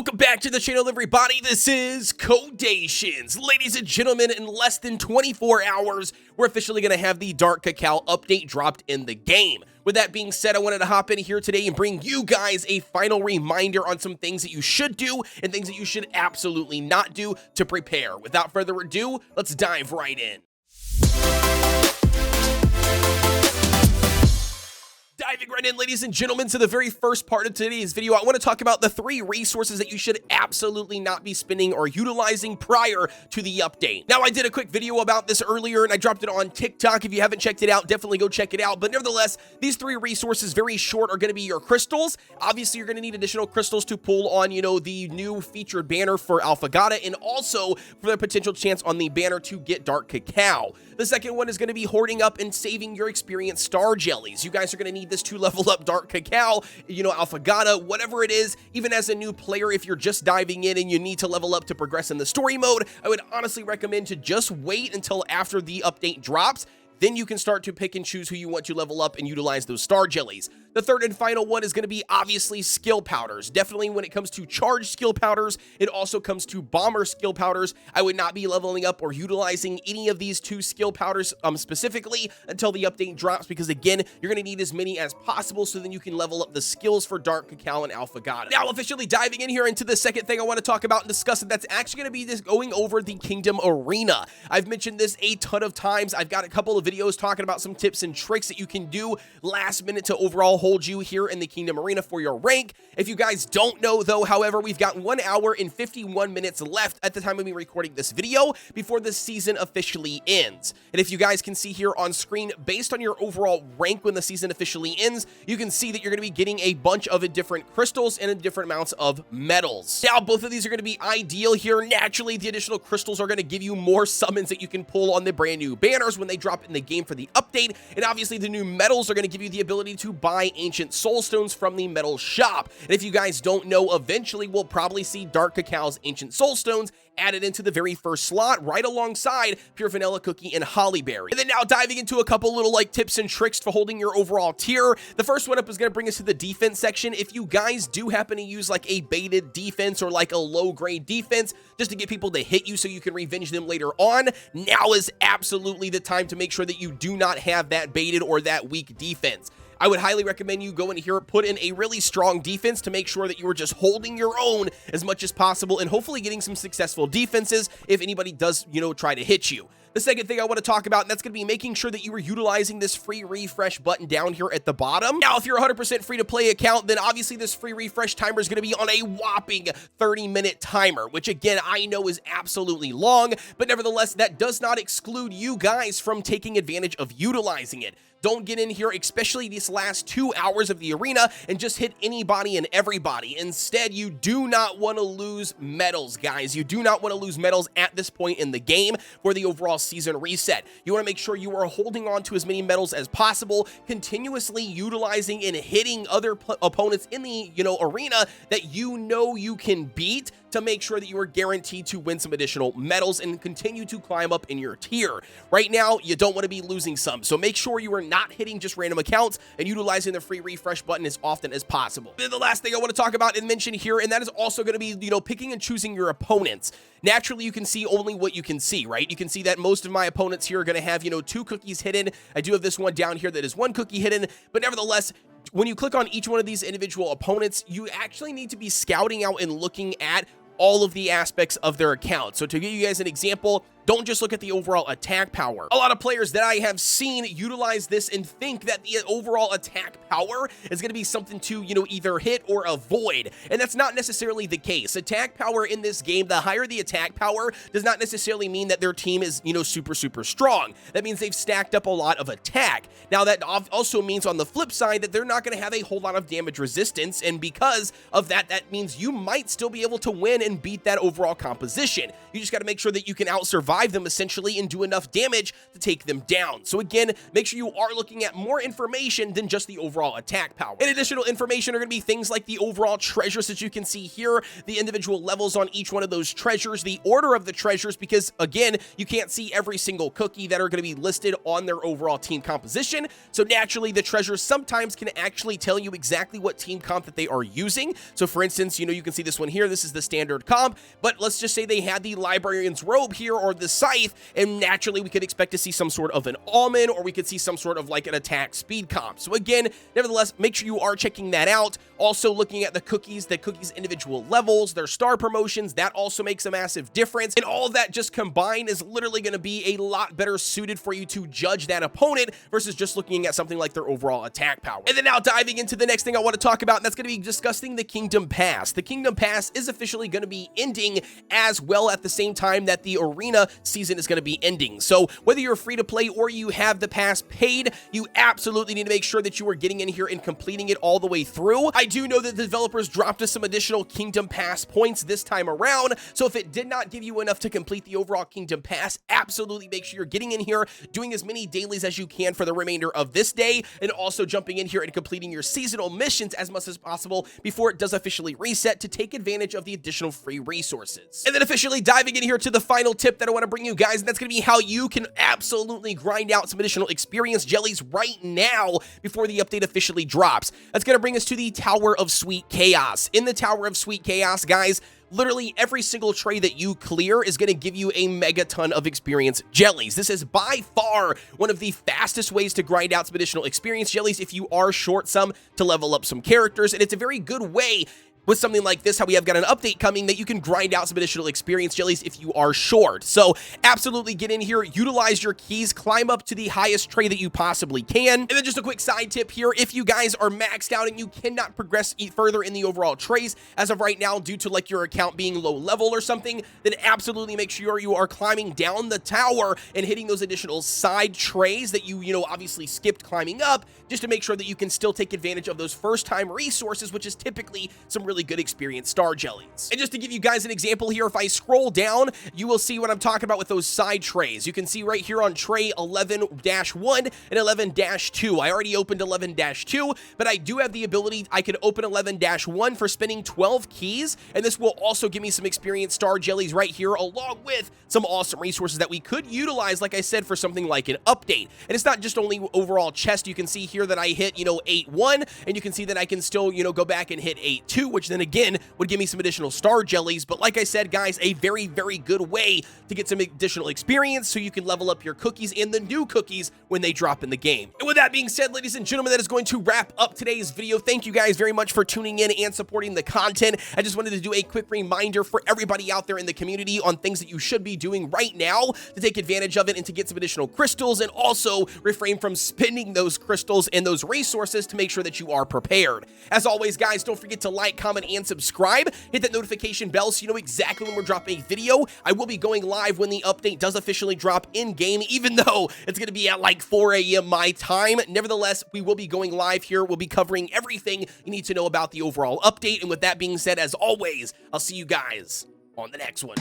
Welcome back to the channel, everybody. This is Kodeations. Ladies and gentlemen, in less than 24 hours, we're officially going to have the Dark Cacao update dropped in the game. With that being said, I wanted to hop in here today and bring you guys a final reminder on some things that you should do and things that you should absolutely not do to prepare. Without further ado, let's dive right in. Diving right in, ladies and gentlemen, to the very first part of today's video, I want to talk about the 3 resources that you should absolutely not be spending or utilizing prior to the update. Now, I did a quick video about this earlier, and I dropped it on TikTok. If you haven't checked it out, definitely go check it out. But nevertheless, these 3 resources, very short, are going to be your crystals. Obviously, you're going to need additional crystals to pull on, the new featured banner for Alphagata, and also for the potential chance on the banner to get Dark Cacao. The second one is going to be hoarding up and saving your experience star jellies. You guys are going to need this to level up Dark Cacao, Alphagata, whatever it is. Even as a new player, if you're just diving in and you need to level up to progress in the story mode, I would honestly recommend to just wait until after the update drops. Then you can start to pick and choose who you want to level up and utilize those star jellies. The third and final one is going to be obviously skill powders. Definitely when it comes to charge skill powders, it also comes to bomber skill powders. I would not be leveling up or utilizing any of these 2 skill powders specifically until the update drops, because again, you're going to need as many as possible so then you can level up the skills for Dark Cacao and Alphagata. Now, officially diving in here into the second thing I want to talk about and discuss, and that's actually going to be this going over the Kingdom Arena. I've mentioned this a ton of times. I've got a couple of videos talking about some tips and tricks that you can do last minute to overall hold you here in the Kingdom Arena for your rank. If you guys don't know though, however, we've got 1 hour and 51 minutes left at the time of me recording this video before the season officially ends. And if you guys can see here on screen, based on your overall rank when the season officially ends, you can see that you're going to be getting a bunch of different crystals and different amounts of metals. Now, both of these are going to be ideal here. Naturally, the additional crystals are going to give you more summons that you can pull on the brand new banners when they drop in the game for the update, and obviously the new metals are going to give you the ability to buy ancient soul stones from the metal shop. And if you guys don't know, eventually we'll probably see Dark Cacao's ancient soul stones added into the very first slot right alongside Pure Vanilla Cookie and Hollyberry. And then now diving into a couple little tips and tricks for holding your overall tier. The first one up is going to bring us to the defense section. If you guys do happen to use a baited defense or a low grade defense just to get people to hit you so you can revenge them later on, now is absolutely the time to make sure that you do not have that baited or that weak defense. I would highly recommend you go in here, put in a really strong defense to make sure that you are just holding your own as much as possible and hopefully getting some successful defenses if anybody does, try to hit you. The second thing I want to talk about, and that's going to be making sure that you are utilizing this free refresh button down here at the bottom. Now, if you're a 100% free-to-play account, then obviously this free refresh timer is going to be on a whopping 30-minute timer, which again, I know is absolutely long, but nevertheless, that does not exclude you guys from taking advantage of utilizing it. Don't get in here, especially these last 2 hours of the arena, and just hit anybody and everybody. Instead, you do not want to lose medals, guys. You do not want to lose medals at this point in the game for the overall season reset. You want to make sure you are holding on to as many medals as possible, continuously utilizing and hitting other opponents in the, arena that you can beat, to make sure that you are guaranteed to win some additional medals and continue to climb up in your tier. Right now, you don't want to be losing some, so make sure you are not hitting just random accounts and utilizing the free refresh button as often as possible. Then the last thing I want to talk about and mention here, and that is also going to be, picking and choosing your opponents. Naturally, you can see only what you can see, right? You can see that most of my opponents here are going to have, 2 cookies hidden. I do have this one down here that is 1 cookie hidden, but nevertheless, when you click on each one of these individual opponents, you actually need to be scouting out and looking at all of the aspects of their account. So to give you guys an example, don't just look at the overall attack power. A lot of players that I have seen utilize this and think that the overall attack power is going to be something to, either hit or avoid. And that's not necessarily the case. Attack power in this game, the higher the attack power, does not necessarily mean that their team is, super strong. That means they've stacked up a lot of attack. Now, that also means on the flip side that they're not going to have a whole lot of damage resistance. And because of that, that means you might still be able to win and beat that overall composition. You just got to make sure that you can out-survive survive them essentially and do enough damage to take them down. So again, make sure you are looking at more information than just the overall attack power. And additional information are going to be things like the overall treasures that you can see here, the individual levels on each one of those treasures, the order of the treasures, because again, you can't see every single cookie that are going to be listed on their overall team composition. So naturally, the treasures sometimes can actually tell you exactly what team comp that they are using. So for instance, you can see this one here. This is the standard comp, but let's just say they had the librarian's robe here or the scythe, and naturally we could expect to see some sort of an almond, or we could see some sort of like an attack speed comp. So again, nevertheless, make sure you are checking that out. Also looking at the cookies individual levels, their star promotions, that also makes a massive difference. And all of that just combined is literally going to be a lot better suited for you to judge that opponent versus just looking at something like their overall attack power. And then now diving into the next thing I want to talk about, and that's going to be discussing the Kingdom Pass. The Kingdom Pass is officially going to be ending as well at the same time that the arena season is going to be ending. So whether you're free to play or you have the pass paid, you absolutely need to make sure that you are getting in here and completing it all the way through. I do know that the developers dropped us some additional Kingdom Pass points this time around, so if it did not give you enough to complete the overall Kingdom Pass, absolutely make sure you're getting in here, doing as many dailies as you can for the remainder of this day, and also jumping in here and completing your seasonal missions as much as possible before it does officially reset to take advantage of the additional free resources. And then officially diving in here to the final tip that I want to bring you guys, and that's going to be how you can absolutely grind out some additional experience jellies right now before the update officially drops. That's going to bring us to the Tower of Sweet Chaos. In the Tower of Sweet Chaos, guys, literally every single tray that you clear is going to give you a mega ton of experience jellies. This is by far one of the fastest ways to grind out some additional experience jellies if you are short some to level up some characters, and it's a very good way with something like this, how we have got an update coming that you can grind out some additional experience jellies if you are short. So absolutely get in here, utilize your keys, climb up to the highest tray that you possibly can. And then just a quick side tip here, if you guys are maxed out and you cannot progress further in the overall trays as of right now due to like your account being low level or something, then absolutely make sure you are climbing down the tower and hitting those additional side trays that you obviously skipped climbing up, just to make sure that you can still take advantage of those first time resources, which is typically some really good experience star jellies. And just to give you guys an example here, if I scroll down, you will see what I'm talking about with those side trays. You can see right here on tray 11-1 and 11-2. I already opened 11-2, but I do have the ability, I could open 11-1 for spending 12 keys, and this will also give me some experience star jellies right here, along with some awesome resources that we could utilize, like I said, for something like an update. And it's not just only overall chest. You can see here that I hit, 8-1, and you can see that I can still, go back and hit 8-2, which then again would give me some additional star jellies. But like I said, guys, a very, very good way to get some additional experience so you can level up your cookies and the new cookies when they drop in the game. And with that being said, ladies and gentlemen, that is going to wrap up today's video. Thank you guys very much for tuning in and supporting the content. I just wanted to do a quick reminder for everybody out there in the community on things that you should be doing right now to take advantage of it and to get some additional crystals, and also refrain from spending those crystals and those resources to make sure that you are prepared. As always, guys, don't forget to like, comment, and subscribe. Hit that notification bell so you know exactly when we're dropping a video. I will be going live when the update does officially drop in-game, even though it's going to be at like 4 a.m. my time. Nevertheless, we will be going live here. We'll be covering everything you need to know about the overall update. And with that being said, as always, I'll see you guys on the next one.